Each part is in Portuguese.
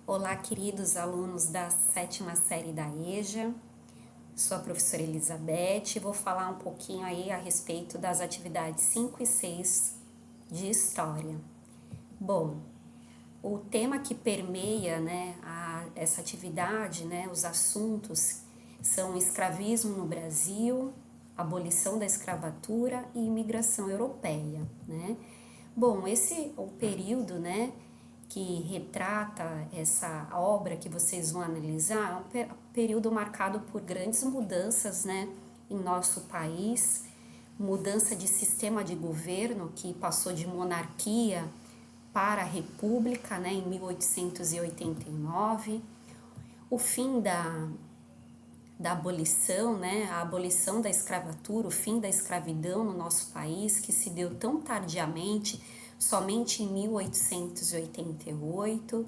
Olá, queridos alunos da sétima série da EJA, sou a professora Elizabeth e vou falar um pouquinho aí a respeito das atividades 5 e 6 de História. Bom, o tema que permeia essa atividade, os assuntos são escravismo no Brasil, abolição da escravatura e imigração europeia, né? Bom, esse é o período, que retrata essa obra que vocês vão analisar, é um período marcado por grandes mudanças, em nosso país, mudança de sistema de governo que passou de monarquia para a república, em 1889, o fim da abolição, a abolição da escravatura, o fim da escravidão no nosso país, que se deu tão tardiamente, somente em 1888,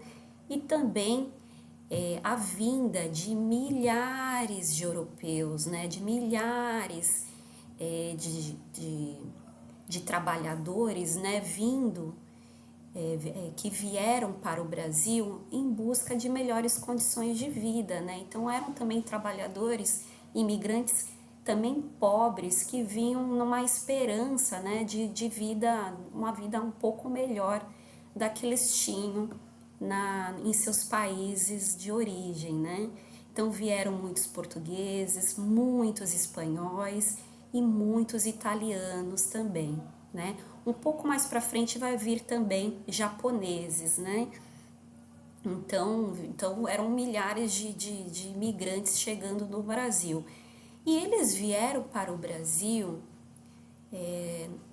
e também a vinda de milhares de europeus, de milhares de trabalhadores, vindo que vieram para o Brasil em busca de melhores condições de vida, Então eram também trabalhadores, imigrantes também pobres que vinham numa esperança, de vida, uma vida um pouco melhor da que eles tinham em seus países de origem, Então vieram muitos portugueses, muitos espanhóis e muitos italianos também, Um pouco mais para frente vai vir também japoneses, Então eram milhares de imigrantes chegando no Brasil. E eles vieram para o Brasil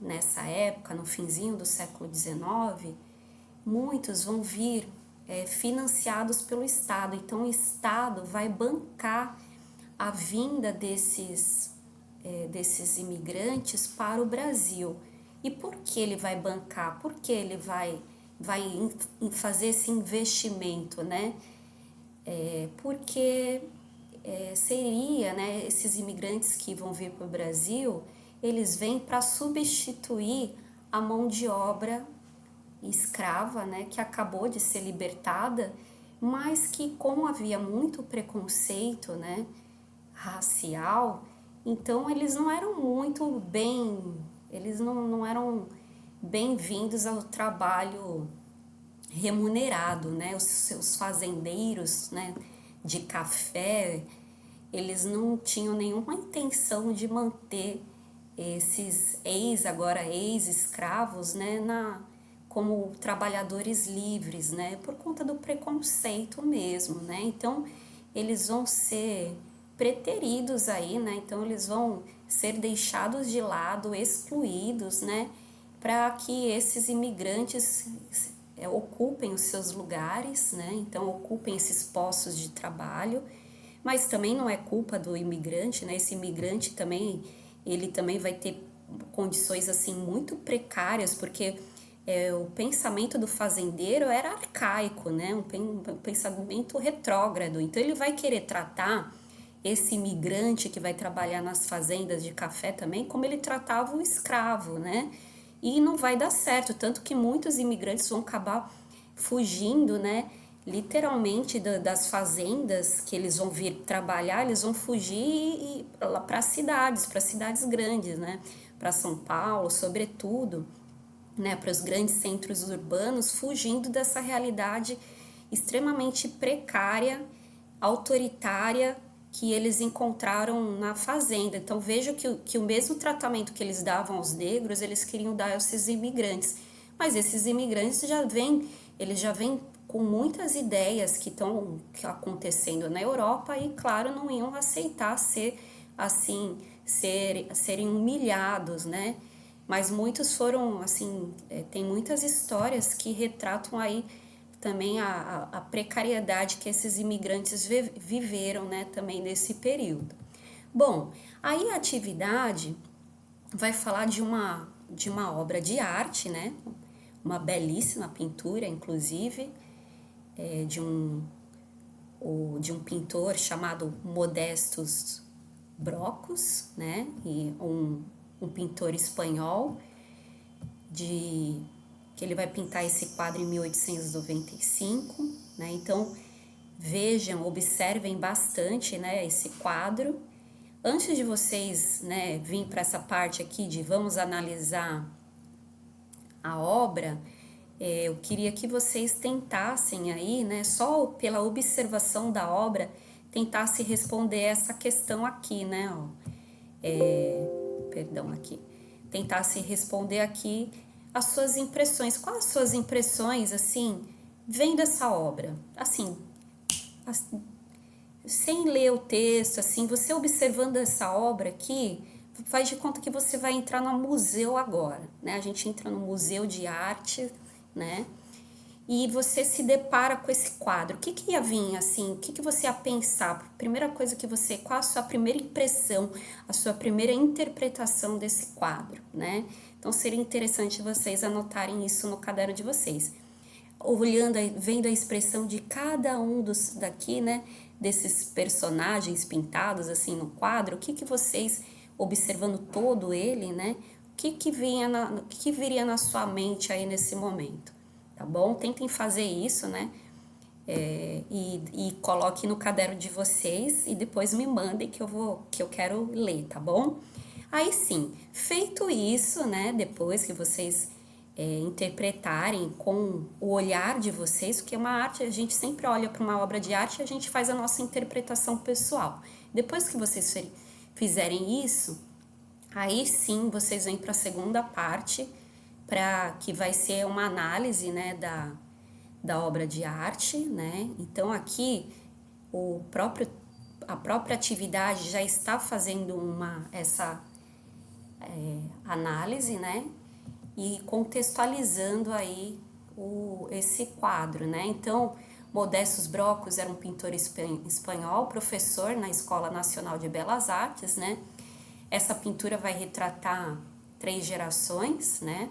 nessa época, no finzinho do século XIX, muitos vão vir financiados pelo Estado. Então o Estado vai bancar a vinda desses imigrantes para o Brasil. E por que ele vai bancar? Por que ele vai fazer esse investimento, Porque seria, esses imigrantes que vão vir para o Brasil, eles vêm para substituir a mão de obra escrava, que acabou de ser libertada, mas que como havia muito preconceito, racial, então eles não eram muito eles não eram bem-vindos ao trabalho remunerado, Os seus fazendeiros, de café, eles não tinham nenhuma intenção de manter esses agora ex-escravos, como trabalhadores livres, por conta do preconceito mesmo, Então eles vão ser preteridos aí, Então eles vão ser deixados de lado, excluídos, para que esses imigrantes ocupem os seus lugares, Então ocupem esses postos de trabalho, mas também não é culpa do imigrante, Esse imigrante também, ele também vai ter condições assim muito precárias, porque o pensamento do fazendeiro era arcaico, um pensamento retrógrado. Então ele vai querer tratar esse imigrante que vai trabalhar nas fazendas de café também como ele tratava o escravo, E não vai dar certo, tanto que muitos imigrantes vão acabar fugindo, literalmente das fazendas que eles vão vir trabalhar, eles vão fugir para cidades grandes, Para São Paulo, sobretudo, para os grandes centros urbanos, fugindo dessa realidade extremamente precária, autoritária que eles encontraram na fazenda. Então vejo que o mesmo tratamento que eles davam aos negros, eles queriam dar a esses imigrantes. Mas esses imigrantes eles já vêm com muitas ideias que estão acontecendo na Europa e, claro, não iam aceitar serem humilhados, Mas muitos foram, assim, tem muitas histórias que retratam aí também a precariedade que esses imigrantes viveram, também nesse período. Bom, aí a atividade vai falar de uma obra de arte, Uma belíssima pintura, inclusive, de um pintor chamado Modestus Brocos, E um pintor espanhol que ele vai pintar esse quadro em 1895, né? Então, vejam, observem bastante, né, esse quadro. Antes de vocês, né, vir para essa parte aqui de vamos analisar a obra, eu queria que vocês tentassem aí, né, só pela observação da obra, tentasse responder essa questão aqui, né, ó. Perdão, aqui. Tentasse responder aqui as suas impressões. Quais as suas impressões, assim, vendo essa obra? Assim, sem ler o texto, assim, você observando essa obra aqui, faz de conta que você vai entrar no museu agora, né? A gente entra no museu de arte, né? E você se depara com esse quadro. O que que ia vir, assim, o que que você ia pensar? Primeira coisa que você, qual a sua primeira impressão, a sua primeira interpretação desse quadro, né? Então seria interessante vocês anotarem isso no caderno de vocês. Olhando, vendo a expressão de cada um dos daqui, né, desses personagens pintados assim no quadro, o que que vocês, observando todo ele, né, o que que o que que viria na sua mente aí nesse momento, tá bom? Tentem fazer isso, né, e coloque no caderno de vocês e depois me mandem que eu quero ler, tá bom? Aí sim, feito isso, né, depois que vocês interpretarem com o olhar de vocês, porque uma arte, a gente sempre olha para uma obra de arte e a gente faz a nossa interpretação pessoal. Depois que vocês fizerem isso, aí sim vocês vêm para a segunda parte, que vai ser uma análise, né, da obra de arte, né? Então aqui a própria atividade já está fazendo essa análise, né? E contextualizando aí esse quadro, né? Então, Modestus Brocos era um pintor espanhol, professor na Escola Nacional de Belas Artes, né? Essa pintura vai retratar 3 gerações, né?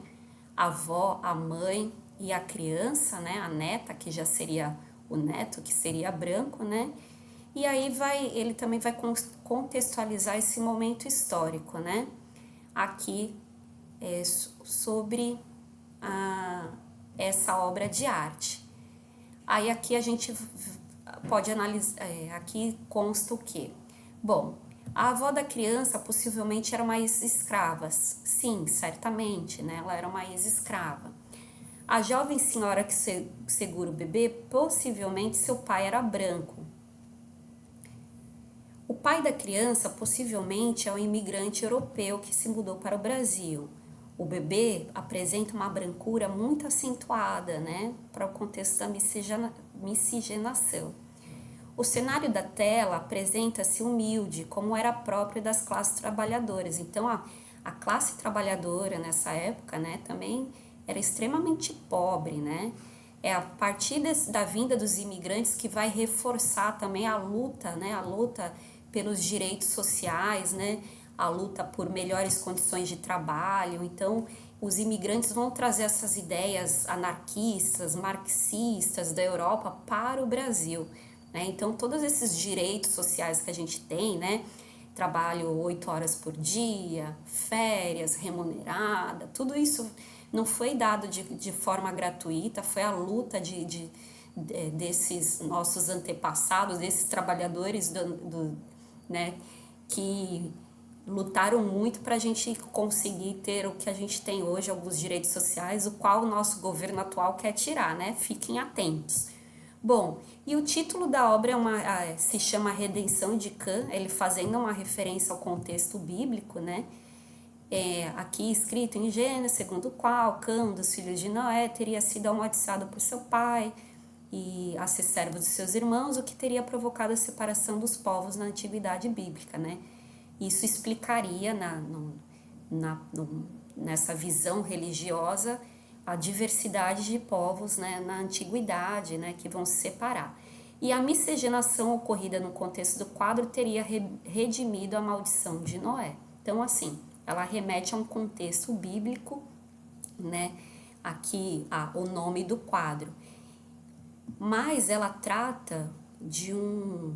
A avó, a mãe e a criança, né? A neta, que já seria o neto, que seria branco, né? E aí ele também vai contextualizar esse momento histórico, né? Aqui sobre essa obra de arte. Aí aqui a gente pode analisar, aqui consta o quê? Bom, a avó da criança possivelmente era uma ex-escrava, sim, certamente, né? Ela era uma ex-escrava. A jovem senhora que segura o bebê, possivelmente seu pai era branco. O pai da criança possivelmente é um imigrante europeu que se mudou para o Brasil. O bebê apresenta uma brancura muito acentuada, né, para o contexto da miscigenação. O cenário da tela apresenta-se humilde, como era próprio das classes trabalhadoras. Então, a classe trabalhadora nessa época, né, também era extremamente pobre, né? É a partir da vinda dos imigrantes que vai reforçar também a luta, né, a luta pelos direitos sociais, né, a luta por melhores condições de trabalho. Então, os imigrantes vão trazer essas ideias anarquistas, marxistas da Europa para o Brasil, né? Então, todos esses direitos sociais que a gente tem, né, trabalho 8 horas por dia, férias remunerada, tudo isso não foi dado de forma gratuita, foi a luta desses nossos antepassados, desses trabalhadores né, que lutaram muito para a gente conseguir ter o que a gente tem hoje, alguns direitos sociais, o qual o nosso governo atual quer tirar, né? Fiquem atentos. Bom, e o título da obra se chama Redenção de Cã, ele fazendo uma referência ao contexto bíblico, né? Aqui escrito em Gênesis, segundo o qual Cã, um dos filhos de Noé, teria sido amaldiçoado por seu pai e a ser servo dos seus irmãos, o que teria provocado a separação dos povos na antiguidade bíblica, né? Isso explicaria nessa visão religiosa a diversidade de povos, né, na antiguidade, né, que vão se separar. E a miscigenação ocorrida no contexto do quadro teria redimido a maldição de Noé. Então, assim, ela remete a um contexto bíblico, né, aqui o nome do quadro. Mas ela trata de um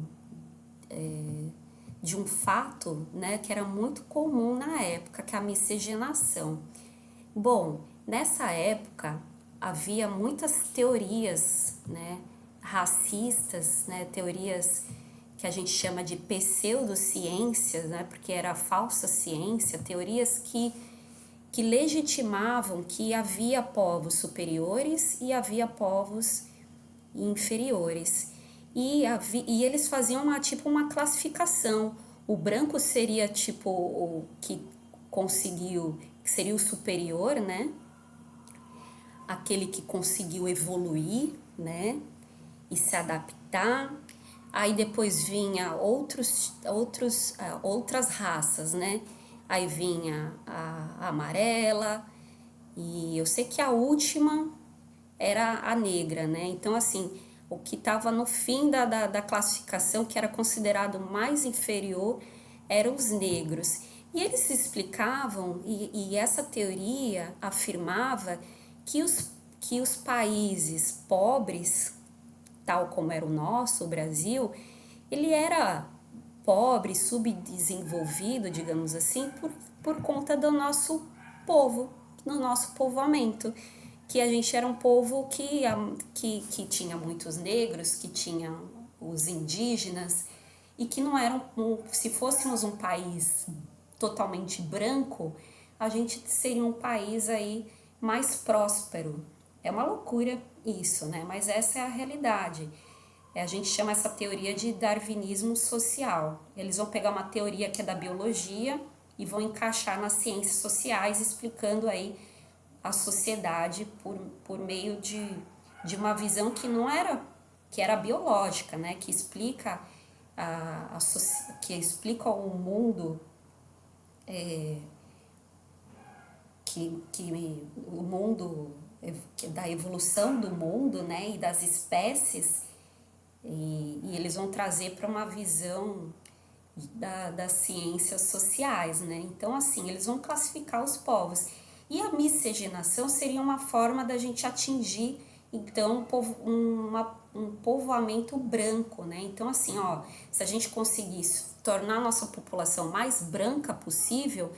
fato, né, que era muito comum na época, que é a miscigenação. Bom, nessa época havia muitas teorias, né, racistas, né, teorias que a gente chama de pseudociências, né, porque era falsa ciência, teorias que legitimavam que havia povos superiores e havia povos inferiores. E eles faziam uma classificação. O branco seria tipo o que conseguiu, que seria o superior, né? Aquele que conseguiu evoluir, né? E se adaptar. Aí depois vinha outras raças, né? Aí vinha a amarela, e eu sei que a última era a negra, né? Então, assim, o que estava no fim da classificação, que era considerado mais inferior, eram os negros. E eles explicavam, e essa teoria afirmava que os países pobres, tal como era o nosso, o Brasil, ele era pobre, subdesenvolvido, digamos assim, por conta do nosso povo, do nosso povoamento, que a gente era um povo que tinha muitos negros, que tinha os indígenas, e que não eram, se fôssemos um país totalmente branco, a gente seria um país aí mais próspero. É uma loucura isso, né? Mas essa é a realidade. A gente chama essa teoria de darwinismo social. Eles vão pegar uma teoria que é da biologia e vão encaixar nas ciências sociais, explicando aí a sociedade por meio de uma visão que não era, que era biológica, né? Que explica que explica o mundo, o mundo da evolução do mundo, né? E das espécies. E eles vão trazer para uma visão das ciências sociais, né? Então, assim, eles vão classificar os povos. E a miscigenação seria uma forma da gente atingir, então, um povoamento branco, né? Então, assim, ó, se a gente conseguisse tornar a nossa população mais branca possível,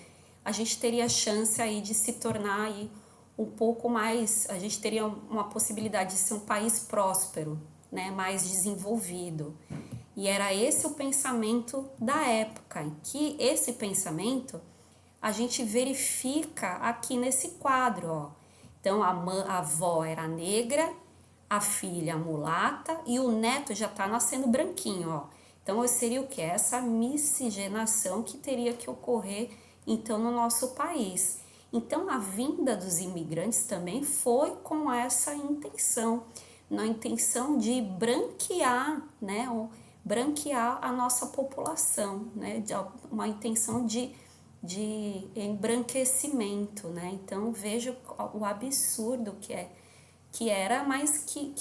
a gente teria chance aí de se tornar aí um pouco mais, a gente teria uma possibilidade de ser um país próspero, né, mais desenvolvido. E era esse o pensamento da época, em que esse pensamento a gente verifica aqui nesse quadro, ó. Então a avó era negra, a filha mulata e o neto já está nascendo branquinho, ó. Então seria o que? Essa miscigenação que teria que ocorrer então no nosso país. Então a vinda dos imigrantes também foi com essa intenção, na intenção de branquear, né, branquear a nossa população, né, uma intenção de embranquecimento, né? Então veja o absurdo que era, mas que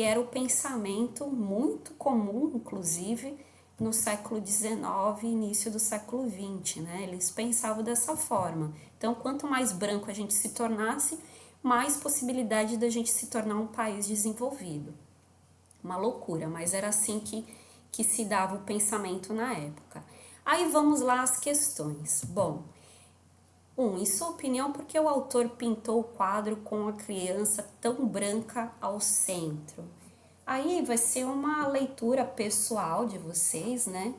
era o pensamento muito comum, inclusive no século XIX e início do século XX, né? Eles pensavam dessa forma. Então, quanto mais branco a gente se tornasse, mais possibilidade da gente se tornar um país desenvolvido. Uma loucura, mas era assim que se dava o pensamento na época. Aí vamos lá às questões. Bom, em sua opinião, por que o autor pintou o quadro com a criança tão branca ao centro? Aí vai ser uma leitura pessoal de vocês, né?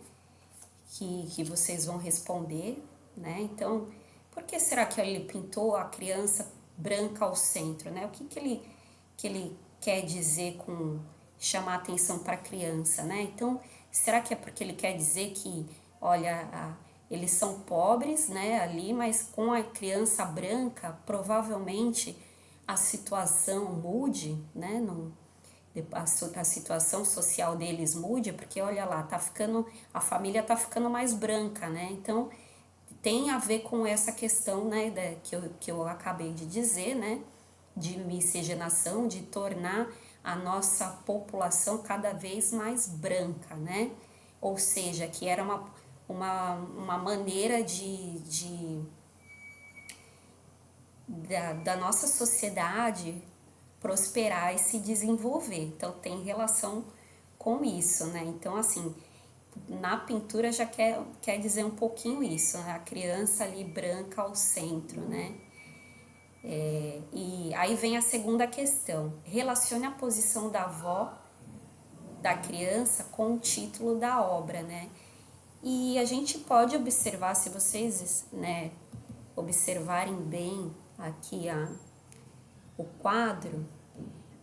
Que vocês vão responder, né? Então, por que será que ele pintou a criança branca ao centro, né? O que ele quer dizer com chamar atenção para a criança, né? Então, será que é porque ele quer dizer que, olha, eles são pobres, né, ali, mas com a criança branca, provavelmente a situação mude, né? A situação social deles mude, porque olha lá, a família tá ficando mais branca, né? Então tem a ver com essa questão, né, que eu acabei de dizer, né, de miscigenação, de tornar a nossa população cada vez mais branca, né? Ou seja, que era uma maneira da nossa sociedade prosperar e se desenvolver. Então tem relação com isso, né? Então, assim, na pintura já quer dizer um pouquinho isso, né? A criança ali branca ao centro, né? E aí vem a segunda questão. Relacione a posição da avó da criança com o título da obra, né? E a gente pode observar, se vocês, né, observarem bem aqui o quadro,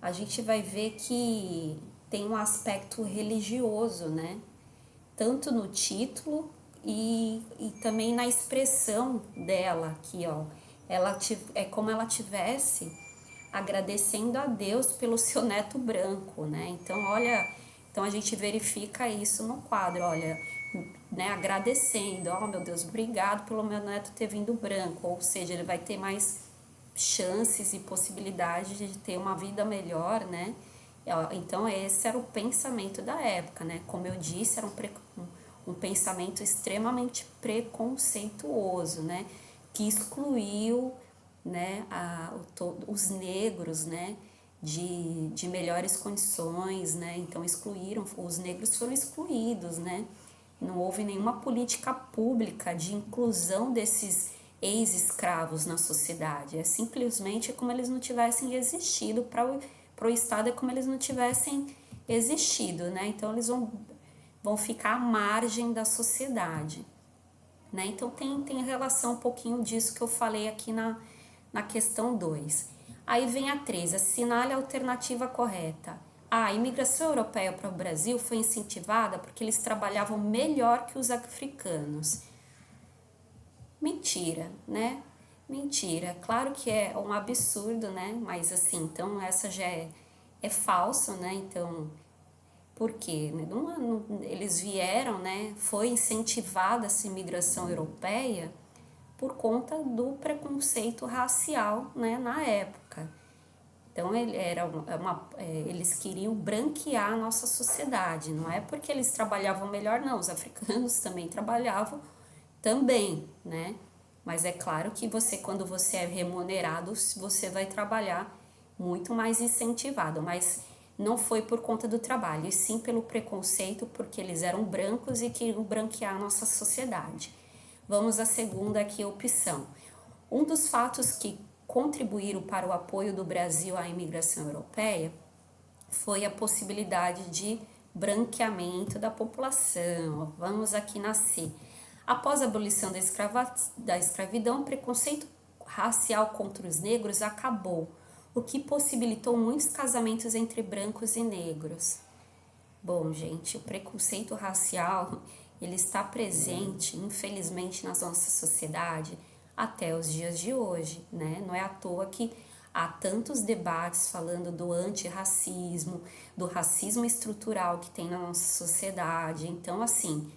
a gente vai ver que tem um aspecto religioso, né? Tanto no título e também na expressão dela aqui, ó. É como ela tivesse agradecendo a Deus pelo seu neto branco, né? Então, olha, então a gente verifica isso no quadro, olha, né, agradecendo, oh meu Deus, obrigado pelo meu neto ter vindo branco, ou seja, ele vai ter mais chances e possibilidades de ter uma vida melhor, né? Então esse era o pensamento da época, né? Como eu disse, era um pensamento extremamente preconceituoso, né? Que excluiu, né, os negros, né? De melhores condições, né? Então excluíram, os negros foram excluídos, né? Não houve nenhuma política pública de inclusão desses ex-escravos na sociedade. É simplesmente como eles não tivessem existido, para o Estado é como eles não tivessem existido, né? Então eles vão ficar à margem da sociedade, né? Então tem relação um pouquinho disso que eu falei aqui na questão 2. Aí vem a 3, assinale a alternativa correta. A imigração europeia para o Brasil foi incentivada porque eles trabalhavam melhor que os africanos. Mentira, né? Mentira. Claro que é um absurdo, né? Mas assim, então essa já é falso, né? Então, por quê? Eles vieram, né? Foi incentivada essa imigração europeia por conta do preconceito racial, né, na época. Então eles queriam branquear a nossa sociedade, não é porque eles trabalhavam melhor, não, os africanos também trabalhavam também, né? Mas é claro que quando você é remunerado, você vai trabalhar muito mais incentivado, mas não foi por conta do trabalho, e sim pelo preconceito, porque eles eram brancos e queriam branquear a nossa sociedade. Vamos à segunda aqui, opção. Um dos fatos que contribuíram para o apoio do Brasil à imigração europeia foi a possibilidade de branqueamento da população. Vamos aqui nascer. Após a abolição da escravidão, o preconceito racial contra os negros acabou, o que possibilitou muitos casamentos entre brancos e negros. Bom, gente, o preconceito racial, ele está presente, infelizmente, na nossa sociedade até os dias de hoje, né? Não é à toa que há tantos debates falando do antirracismo, do racismo estrutural que tem na nossa sociedade. Então, assim,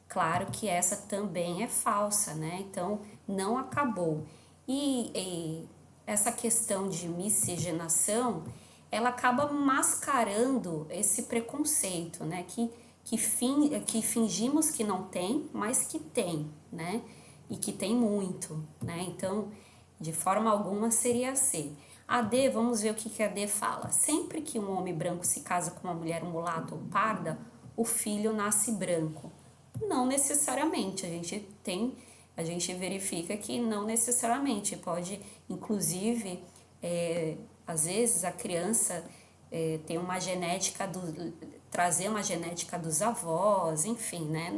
claro que essa também é falsa, né? Então, não acabou. E essa questão de miscigenação, ela acaba mascarando esse preconceito, né? Que fingimos que não tem, mas que tem, né? E que tem muito, né? Então, de forma alguma seria assim. A D, vamos ver o que a D fala. Sempre que um homem branco se casa com uma mulher mulata ou parda, o filho nasce branco. Não necessariamente, a gente verifica que não necessariamente, pode, inclusive, às vezes a criança tem uma genética, trazer uma genética dos avós, enfim, né,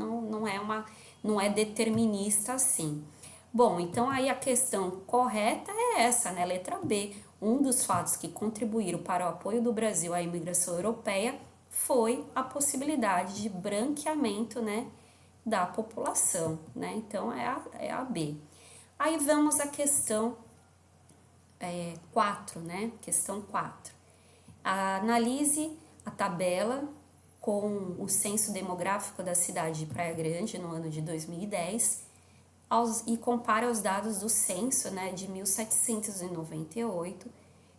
não é determinista assim. Bom, então aí a questão correta é essa, né, letra B. Um dos fatos que contribuíram para o apoio do Brasil à imigração europeia foi a possibilidade de branqueamento, né, da população, né? Então é a B. Aí vamos à questão 4, né? Questão 4. Analise a tabela com o censo demográfico da cidade de Praia Grande no ano de 2010 e compare os dados do censo, né, de 1798,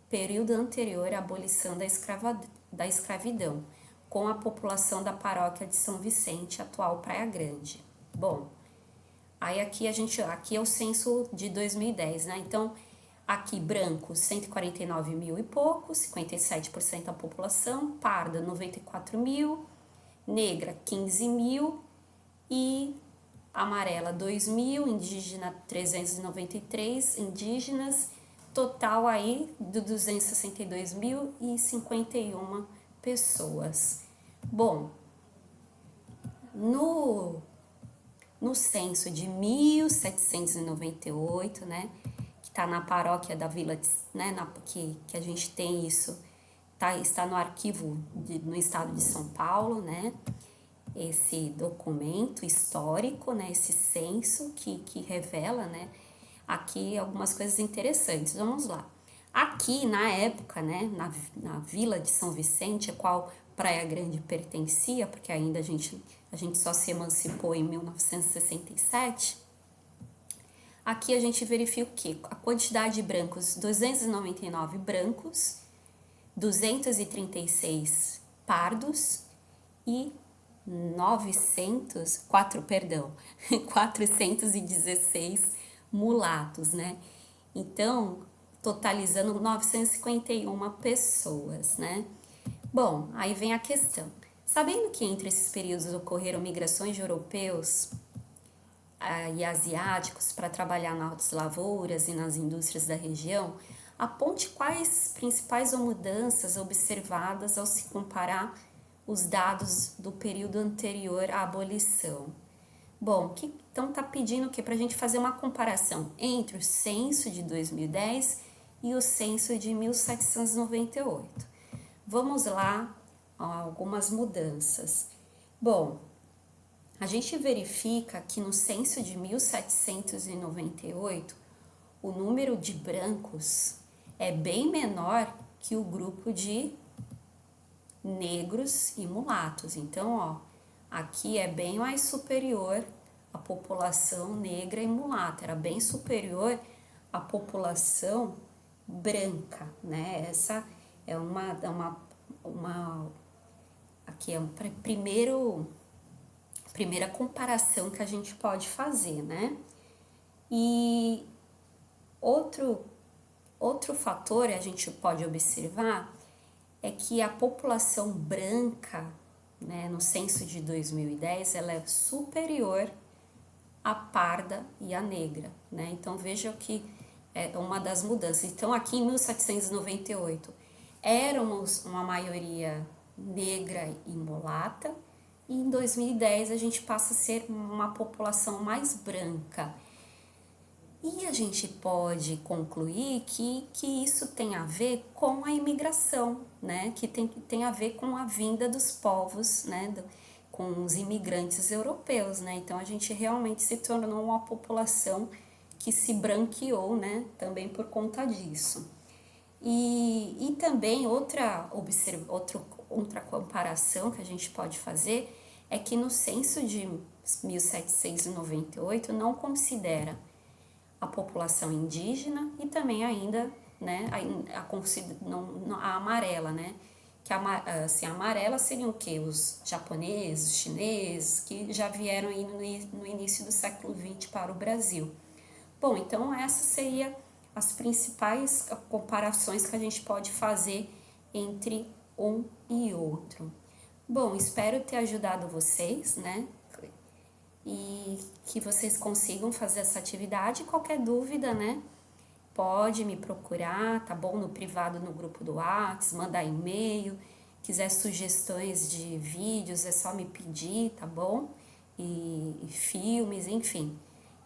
período anterior à abolição da escravidão, com a população da paróquia de São Vicente, atual Praia Grande. Bom, aí aqui é o censo de 2010, né? Então, aqui branco, 149 mil e pouco, 57% da população, parda, 94 mil, negra, 15 mil e amarela, 2 mil, indígena, 393 indígenas, total aí de 262.051 pessoas. Bom, no censo de 1798, né, que está na paróquia da Vila, né, que a gente tem isso, está no arquivo no estado de São Paulo, né, esse documento histórico, né, esse censo que revela, né, aqui algumas coisas interessantes. Vamos lá. Aqui, na época, né, na Vila de São Vicente, a qual Praia Grande pertencia, porque ainda a gente só se emancipou em 1967, aqui a gente verifica o quê? A quantidade de brancos, 299 brancos, 236 pardos e 416 mulatos, né? Então, totalizando 951 pessoas, né? Bom, aí vem a questão. Sabendo que entre esses períodos ocorreram migrações de europeus e asiáticos para trabalhar nas lavouras e nas indústrias da região, aponte quais principais mudanças observadas ao se comparar os dados do período anterior à abolição. Bom, então tá pedindo o quê? Para a gente fazer uma comparação entre o censo de 2010 e o censo de 1798. Vamos lá, algumas mudanças. Bom, a gente verifica que no censo de 1798, o número de brancos é bem menor que o grupo de negros e mulatos. Então, ó, aqui é bem mais superior a população negra e mulata, era bem superior à população branca, né? Essa é aqui é primeira comparação que a gente pode fazer, né? E outro fator a gente pode observar é que a população branca, né, no censo de 2010, ela é superior à parda e à negra, né? Então veja que é uma das mudanças. Então aqui em 1798 éramos uma maioria negra e mulata, e em 2010 a gente passa a ser uma população mais branca. E a gente pode concluir que isso tem a ver com a imigração, né? Que tem a ver com a vinda dos povos, né? Com os imigrantes europeus, né? Então a gente realmente se tornou uma população que se branqueou, né? Também por conta disso. E também outra comparação que a gente pode fazer é que no censo de 1798 não considera a população indígena e também ainda, né, a amarela, né, que assim, a amarela seriam o quê? Os japoneses, os chineses, que já vieram aí no início do século XX para o Brasil. Bom, então essas seriam as principais comparações que a gente pode fazer entre um e outro. Bom, espero ter ajudado vocês, né, e que vocês consigam fazer essa atividade. Qualquer dúvida, né, pode me procurar, tá bom? No privado, no grupo do WhatsApp, mandar e-mail, quiser sugestões de vídeos, é só me pedir, tá bom? E filmes, enfim.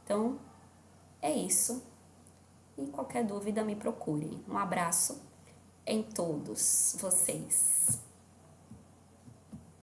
Então, é isso. E qualquer dúvida, me procurem. Um abraço em todos vocês.